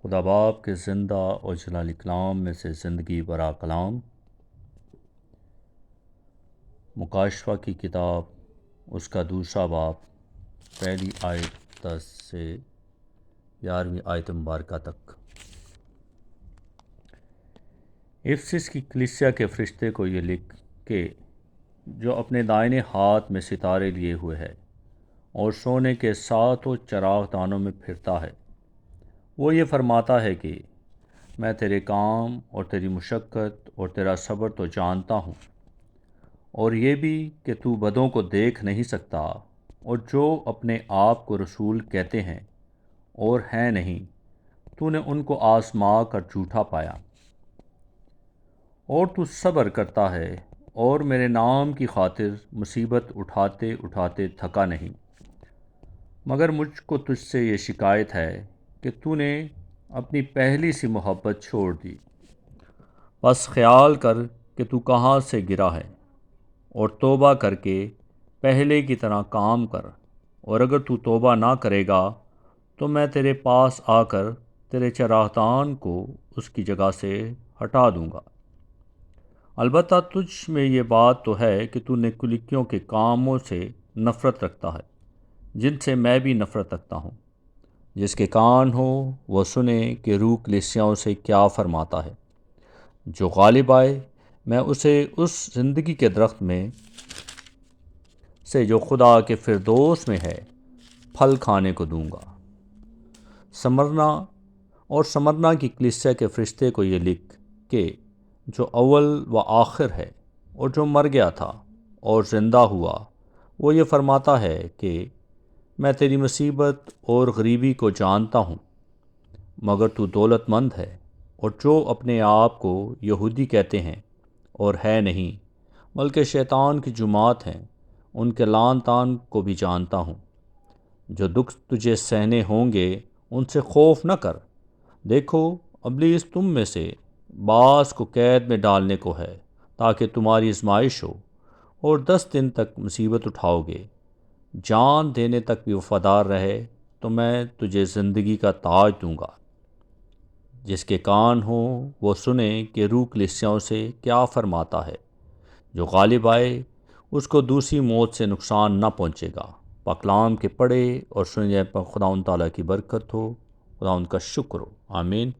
خدا باپ کے زندہ اور جلالی کلام میں سے زندگی برا کلام، مکاشفہ کی کتاب اس کا دوسرا باب، پہلی آیت 10 سے 11ویں آیت مبارکہ تک۔ افسس کی کلیسیا کے فرشتے کو یہ لکھ کہ جو اپنے دائنے ہاتھ میں ستارے لیے ہوئے ہے اور سونے کے 7 چراغ دانوں میں پھرتا ہے، وہ یہ فرماتا ہے کہ میں تیرے کام اور تیری مشقت اور تیرا صبر تو جانتا ہوں، اور یہ بھی کہ تو بدوں کو دیکھ نہیں سکتا، اور جو اپنے آپ کو رسول کہتے ہیں اور ہیں نہیں، تو نے ان کو آزما کر جھوٹا پایا، اور تو صبر کرتا ہے اور میرے نام کی خاطر مصیبت اٹھاتے اٹھاتے تھکا نہیں، مگر مجھ کو تجھ سے یہ شکایت ہے کہ تو نے اپنی پہلی سی محبت چھوڑ دی۔ بس خیال کر کہ تو کہاں سے گرا ہے، اور توبہ کر کے پہلے کی طرح کام کر، اور اگر تو توبہ نہ کرے گا تو میں تیرے پاس آ کر تیرے چراغدان کو اس کی جگہ سے ہٹا دوں گا۔ البتہ تجھ میں یہ بات تو ہے کہ تو نیکولیکیوں کے کاموں سے نفرت رکھتا ہے، جن سے میں بھی نفرت رکھتا ہوں۔ جس کے کان ہو وہ سنے کہ روح کلیسیاؤں سے کیا فرماتا ہے۔ جو غالب آئے میں اسے اس زندگی کے درخت میں سے جو خدا کے فردوس میں ہے پھل کھانے کو دوں گا۔ سمرنا کی کلیسیا کے فرشتے کو یہ لکھ کہ جو اول و آخر ہے اور جو مر گیا تھا اور زندہ ہوا، وہ یہ فرماتا ہے کہ میں تیری مصیبت اور غریبی کو جانتا ہوں، مگر تو دولت مند ہے، اور جو اپنے آپ کو یہودی کہتے ہیں اور ہے نہیں بلکہ شیطان کی جماعت ہیں، ان کے لعن طعن کو بھی جانتا ہوں۔ جو دکھ تجھے سہنے ہوں گے ان سے خوف نہ کر، دیکھو ابلیس تم میں سے بعض کو قید میں ڈالنے کو ہے تاکہ تمہاری آزمائش ہو، اور 10 دن تک مصیبت اٹھاؤ گے، جان دینے تک بھی وفادار رہے تو میں تجھے زندگی کا تاج دوں گا۔ جس کے کان ہو وہ سنے کہ روح کلیسیاؤں سے کیا فرماتا ہے۔ جو غالب آئے اس کو دوسری موت سے نقصان نہ پہنچے گا۔ پاکلام کے پڑھے اور سننے پر خداوند تعالیٰ کی برکت ہو، خداوند کا شکر ہو، آمین۔